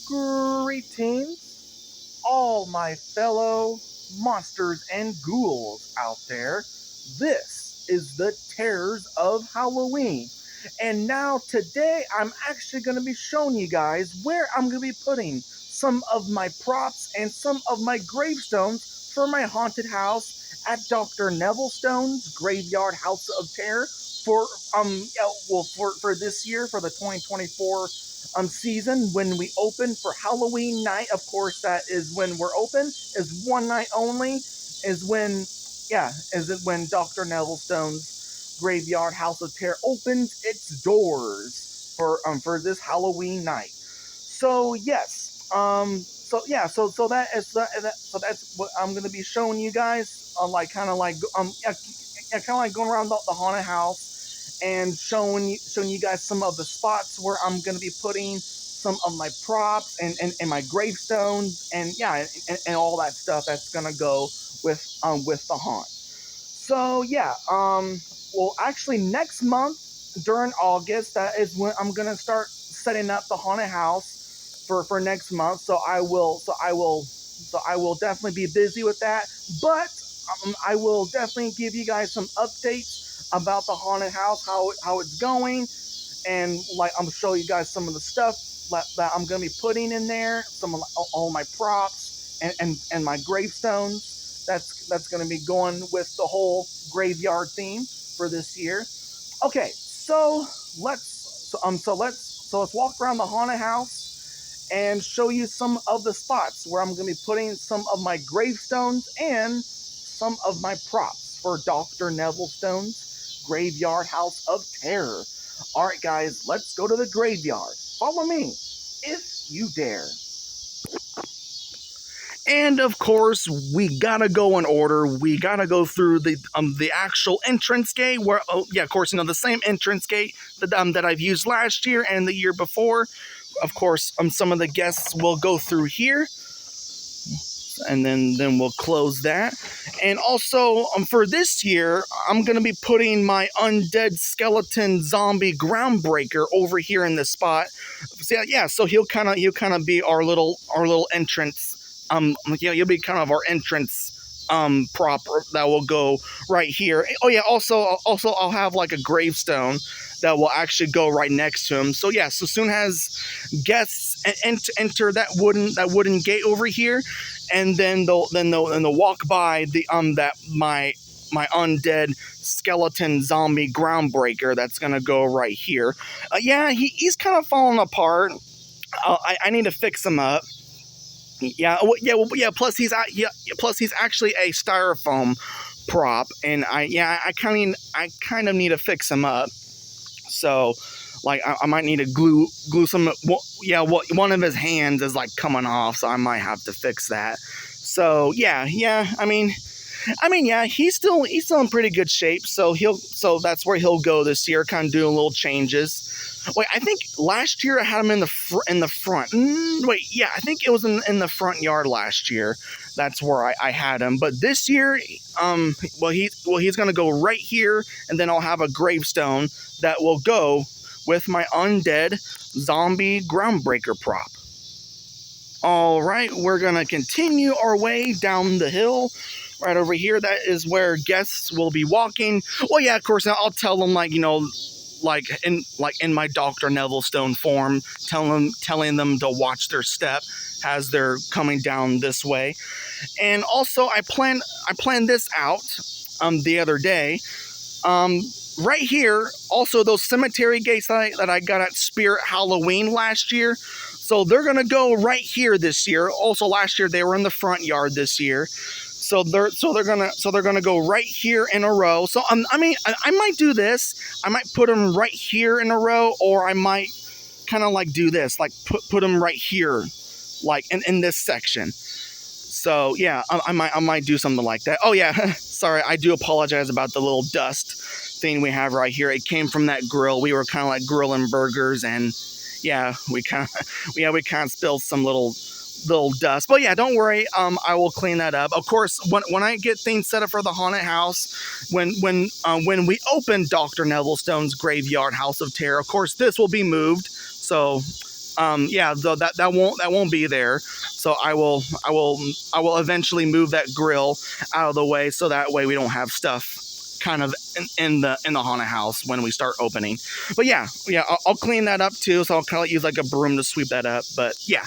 Greetings, all my fellow monsters and ghouls out there. This is the Terrors of Halloween. And now, today, I'm actually going to be showing you guys where I'm going to be putting some of my props and some of my gravestones for my haunted house at Dr. Nevillestones Graveyard House of Terror for for this year, for the 2024 season, when we open for Halloween night. Of course, that is when we're open, is one night only, is when is it when Dr. Nevillestone's Graveyard House of Terror opens its doors for this Halloween night. So yes, so that is so that's what I'm gonna be showing you guys, like kind of like kind of like going around the haunted house and showing you guys some of the spots where I'm gonna be putting some of my props and my gravestones, and and all that stuff that's gonna go with the haunt. So well, actually, next month during August, that is when I'm gonna start setting up the haunted house for next month. So I will definitely be busy with that. But I will definitely give you guys some updates about the haunted house, how it's going, and like I'm gonna show you guys some of the stuff that I'm gonna be putting in there, some of all my props and my gravestones. That's gonna be going with the whole graveyard theme for this year. Okay, so let's walk around the haunted house and show you some of the spots where I'm gonna be putting some of my gravestones and some of my props for Dr. Nevillestone's Graveyard House of Terror. Alright guys, let's go to the graveyard. Follow me, if you dare. And of course, we gotta go in order. We gotta go through the actual entrance gate, where of course, the same entrance gate that I've used last year and the year before. Of course, some of the guests will go through here, and then we'll close that. And also, for this year, I'm gonna be putting my undead skeleton zombie groundbreaker over here in this spot. So he'll kind of be our little entrance. You'll be kind of our entrance prop that will go right here. Oh yeah, also I'll have like a gravestone that will actually go right next to him. So yeah, so soon as guests enter that wooden gate over here, and then they'll walk by my undead skeleton zombie groundbreaker that's gonna go right here. He's kind of falling apart. I need to fix him up. Plus he's actually a styrofoam prop, and I kind of need to fix him up. So, like, I might need to glue some. One of his hands is like coming off, so I might have to fix that. So he's still in pretty good shape. So that's where he'll go this year, kind of doing little changes. Wait, I think last year I had him in the front. I think it was in the front yard last year. That's where I had him. But this year, he's gonna go right here, and then I'll have a gravestone that will go with my undead zombie groundbreaker prop. All right, we're gonna continue our way down the hill. Right over here, that is where guests will be walking. Well, yeah, of course, I'll tell them, like in my Dr. Nevillestone form, telling them to watch their step as they're coming down this way. And also, I planned this out the other day. Right here, also those cemetery gates that I got at Spirit Halloween last year. So they're gonna go right here this year. Also, last year they were in the front yard this year. So they're gonna go right here in a row. So I might do this. I might put them right here in a row, or I might kind of like do this, like put them right here, like in this section. So yeah, I might do something like that. Oh yeah, sorry, I do apologize about the little dust thing we have right here. It came from that grill. We were kind of like grilling burgers, and we kind of spilled some little dust. But yeah, don't worry, I will clean that up. Of course, when I get things set up for the haunted house, when we open Dr. Nevillestone's Graveyard House of Terror, of course this will be moved. So yeah, though that won't be there. So I will eventually move that grill out of the way, so that way we don't have stuff kind of in the haunted house when we start opening. But yeah, I'll clean that up too. So I'll kind of use like a broom to sweep that up. But yeah,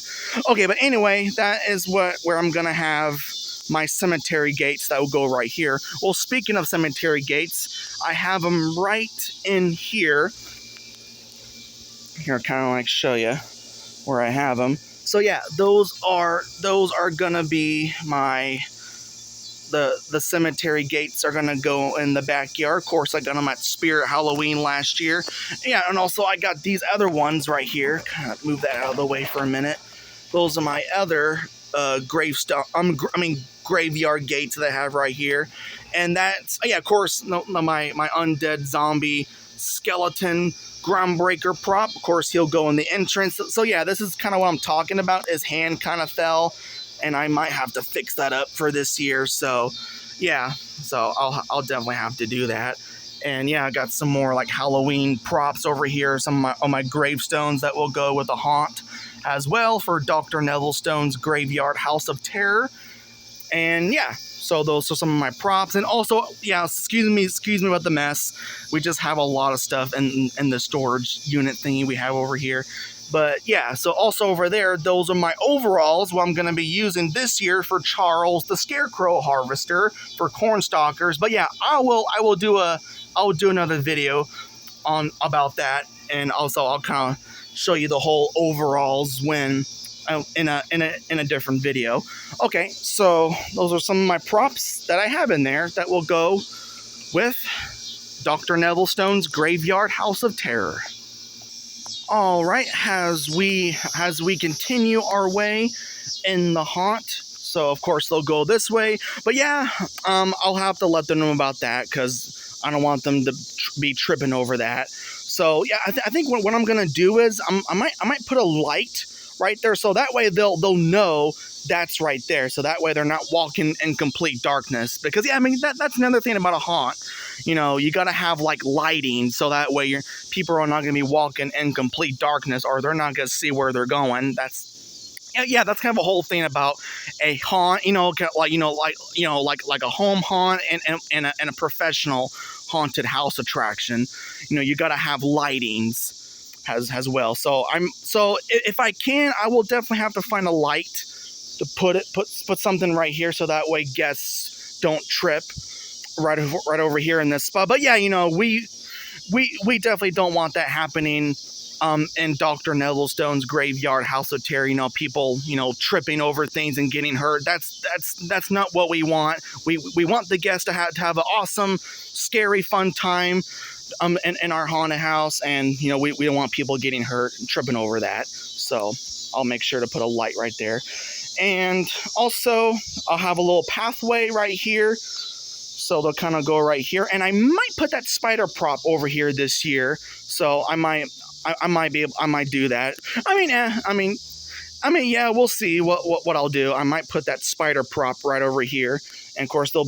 okay. But anyway, that is where I'm gonna have my cemetery gates that will go right here. Well, speaking of cemetery gates, I have them right in here. Here, kind of like show you where I have them. So yeah, those are gonna be my the cemetery gates are gonna go in the backyard. Of course, I got them at Spirit Halloween last year. Yeah, and also I got these other ones right here. Kind of move that out of the way for a minute. Those are my other gravestone. Graveyard gates that I have right here, and that's yeah, of course, my undead zombie skeleton groundbreaker prop. Of course, he'll go in the entrance. So yeah, this is kind of what I'm talking about. His hand kind of fell, and I might have to fix that up for this year. So yeah, so I'll definitely have to do that. And yeah, I got some more like Halloween props over here. Some of my gravestones that will go with the haunt as well for Dr. Nevillestones Graveyard House of Terror. And yeah, so those are some of my props. And also, yeah, excuse me about the mess. We just have a lot of stuff in the storage unit thingy we have over here. But yeah, so also over there, those are my overalls, what I'm going to be using this year for Charles the Scarecrow Harvester for Cornstalkers. But yeah, I'll do another video about that, and also I'll kind of show you the whole overalls when in a different video. Okay, so those are some of my props that I have in there that will go with Dr. Nevillestone's Graveyard House of Terror. All right, as we continue our way in the haunt, so of course they'll go this way. But yeah, I'll have to let them know about that because I don't want them to be tripping over that. So yeah, I think what I'm gonna do is I might put a light right there, so that way they'll know that's right there. So that way they're not walking in complete darkness. Because yeah, I mean that's another thing about a haunt. You know, you gotta have like lighting, so that way your people are not gonna be walking in complete darkness, or they're not gonna see where they're going. That's kind of a whole thing about a haunt. Like a home haunt and a professional haunted house attraction. You gotta have lightings as well. So if I can, I will definitely have to find a light to put something right here, so that way guests don't trip right over here in this spot. But yeah, we definitely don't want that happening in Dr. Nevillestone's Graveyard House of Terror. People tripping over things and getting hurt. That's not what we want. We want the guests to have an awesome, scary, fun time in our haunted house, and we don't want people getting hurt and tripping over that. So I'll make sure to put a light right there. And also I'll have a little pathway right here, so they'll kind of go right here. And I might put that spider prop over here this year, so I might do that. I mean, yeah, we'll see what I'll do. I might put that spider prop right over here. And of course, I'll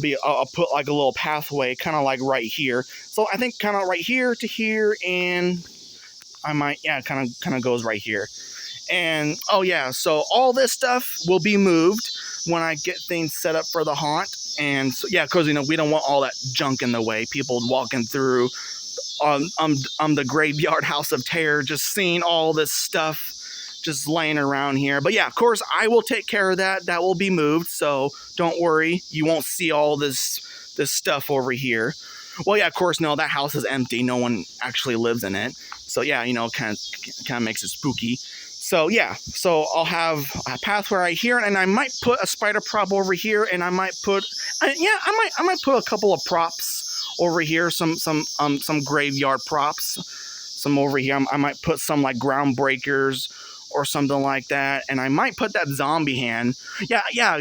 put like a little pathway, kind of like right here. So I think kind of right here to here, and I might, yeah, kind of goes right here. And oh yeah, so all this stuff will be moved when I get things set up for the haunt. And so, yeah, because we don't want all that junk in the way. People walking through the Graveyard House of Terror, just seeing all this stuff just laying around here. But yeah, of course, I will take care of that. That will be moved, so don't worry. You won't see all this stuff over here. Well, yeah, of course, no, that house is empty. No one actually lives in it. So yeah, kind of makes it spooky. So yeah, so I'll have a pathway right here, and I might put a spider prop over here, and I might put, I might put a couple of props over here, some graveyard props, some over here. I might put some like groundbreakers or something like that, and I might put that zombie hand. Yeah.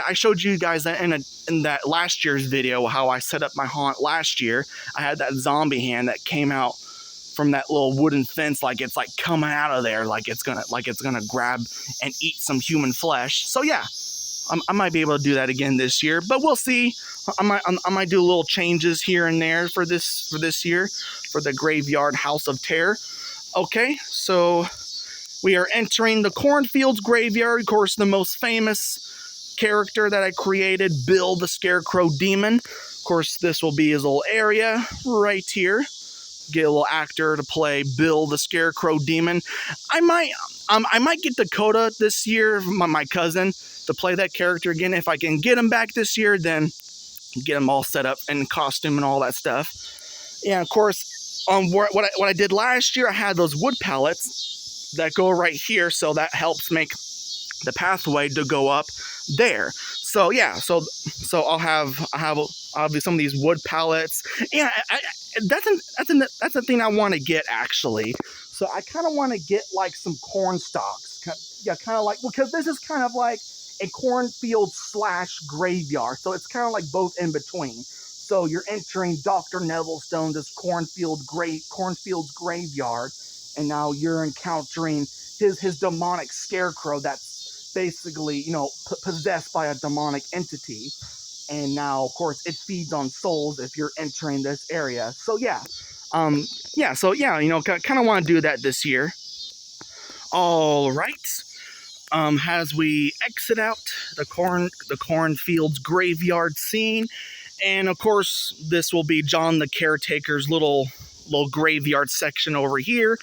I showed you guys that in that last year's video how I set up my haunt last year. I had that zombie hand that came out from that little wooden fence, like it's like coming out of there, like it's gonna grab and eat some human flesh. So yeah, I might be able to do that again this year, but we'll see. I might do little changes here and there for this year for the Graveyard House of Terror. Okay, so we are entering the Cornfields Graveyard. Of course, the most famous character that I created, Bill the Scarecrow Demon. Of course, this will be his little area right here. Get a little actor to play Bill the Scarecrow Demon. I might get Dakota this year, my cousin, to play that character again. If I can get him back this year, then get him all set up in costume and all that stuff. Yeah, of course, what I did last year, I had those wood pallets that go right here, so that helps make the pathway to go up there. So yeah, so I'll have some of these wood pallets. Yeah, that's a thing I want to get actually. So I kind of want to get like some corn stalks. Yeah, kind of like, because this is kind of like a cornfield / graveyard. So it's kind of like both in between. So you're entering Dr. Nevillestones' Cornfield's graveyard, and now you're encountering his demonic scarecrow that's basically, you know, possessed by a demonic entity. And now, of course, it feeds on souls if you're entering this area. So yeah, you know, kind of want to do that this year. All right. As we exit out the cornfields graveyard scene, and of course, this will be John the Caretaker's little graveyard section over here.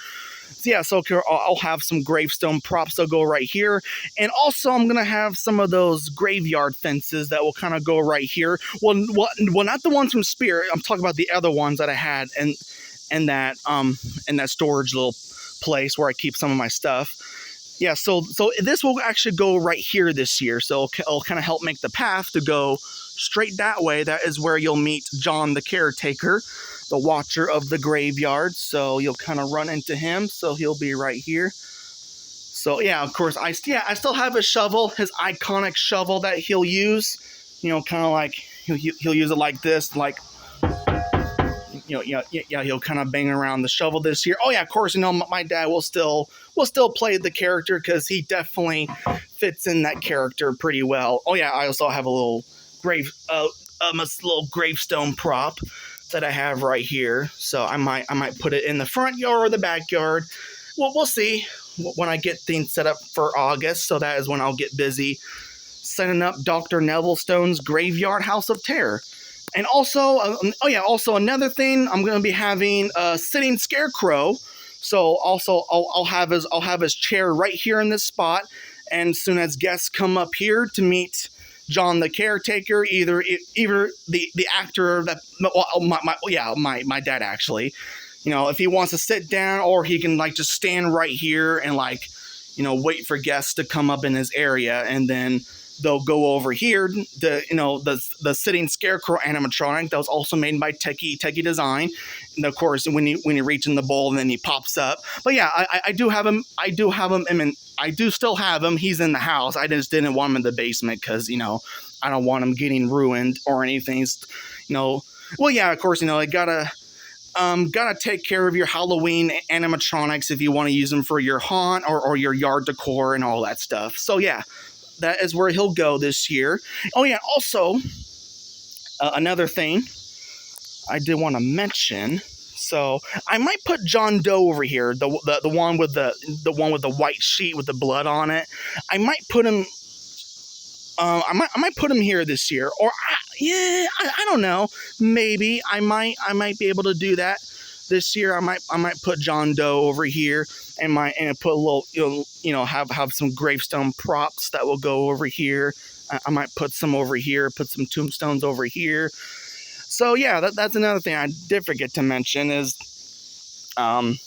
So yeah, so I'll have some gravestone props that'll go right here. And also I'm going to have some of those graveyard fences that will kind of go right here. Well, not the ones from Spirit. I'm talking about the other ones that I had in that storage little place where I keep some of my stuff. Yeah, so this will actually go right here this year. So it'll kind of help make the path to go straight that way. That is where you'll meet John the Caretaker, the watcher of the graveyard. So you'll kind of run into him. So he'll be right here. So yeah, of course, I still have his shovel, his iconic shovel that he'll use. You know, kind of like he'll use it like this, like, he'll kind of bang around the shovel this year. Oh yeah, of course, you know, my dad will still play the character because he definitely fits in that character pretty well. Oh yeah, I also have a little gravestone prop that I have right here. So I might put it in the front yard or the backyard. Well, we'll see when I get things set up for August. So that is when I'll get busy setting up Dr. Nevillestones' Graveyard House of Terror. And also, also another thing, I'm going to be having a sitting scarecrow. So also, I'll have his chair right here in this spot. And as soon as guests come up here to meet John the Caretaker, either the actor that, my dad actually, you know, if he wants to sit down, or he can like just stand right here and like, you know, wait for guests to come up in his area, and then they'll go over here. The sitting scarecrow animatronic that was also made by Techie Design, and of course when you reach in the bowl and then he pops up. But yeah, I do have him. I do still have him. He's in the house. I just didn't want him in the basement because, you know, I don't want him getting ruined or anything. You know, well yeah, of course, you know, I gotta take care of your Halloween animatronics if you want to use them for your haunt or your yard decor and all that stuff. So yeah, that is where he'll go this year. Oh yeah, also another thing I did want to mention. So I might put John Doe over here, the one with the white sheet with the blood on it. I might put him. I might put him here this year, or I don't know. Maybe I might be able to do that this year. I might put John Doe over here, and put a little, have some gravestone props that will go over here. I might put some over here, put some tombstones over here. So yeah, that's another thing I did forget to mention is I'm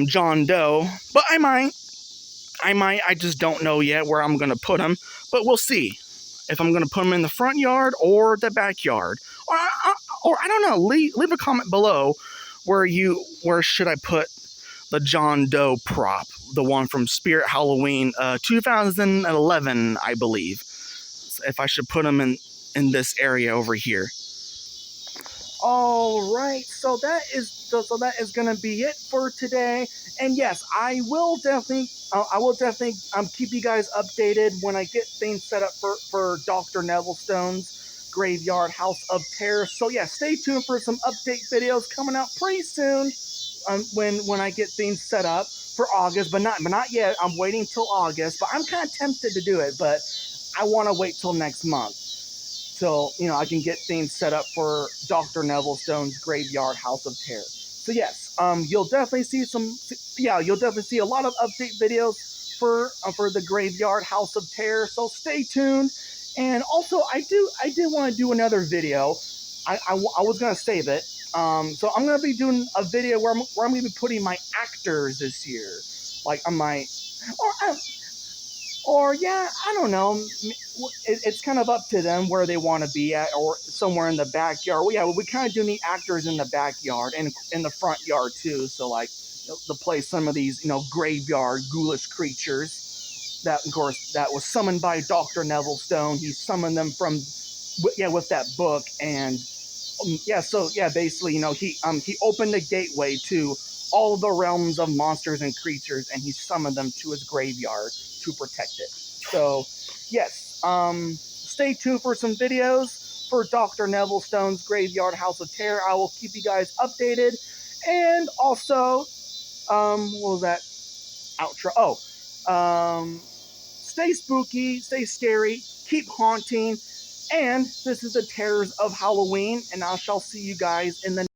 John Doe, but I just don't know yet where I'm gonna put him, but we'll see if I'm gonna put him in the front yard or the backyard, or I don't know. Leave a comment below where should I put the John Doe prop, the one from Spirit Halloween 2011, I believe. If I should put him in this area over here. All right, so that is gonna be it for today. And yes, I will definitely keep you guys updated when I get things set up for Dr. Nevillestones' Graveyard House of Terror. So yeah, stay tuned for some update videos coming out pretty soon. when I get things set up for August, but not yet. I'm waiting till August, but I'm kind of tempted to do it, but I want to wait till next month till I can get things set up for Dr. Nevillestone's Graveyard House of Terror. So yes, you'll definitely see you'll definitely see a lot of update videos for the Graveyard House of Terror. So stay tuned. And also, I did want to do another video. I was gonna save it. So I'm gonna be doing a video where I'm gonna be putting my actors this year, like on my, or yeah, I don't know. It's kind of up to them where they want to be at, or somewhere in the backyard. Well, yeah, we kind of do need actors in the backyard and in the front yard too. So like, to play some of these, graveyard ghoulish creatures that, of course, that was summoned by Dr. Nevillestone. He summoned them from, with that book, and basically, he opened the gateway to all the realms of monsters and creatures, and he summoned them to his graveyard to protect it. So, yes, stay tuned for some videos for Dr. Nevillestone's Graveyard House of Terror. I will keep you guys updated, and also, what was that outro? Stay spooky, stay scary, keep haunting, and this is the terrors of Halloween, and I shall see you guys in the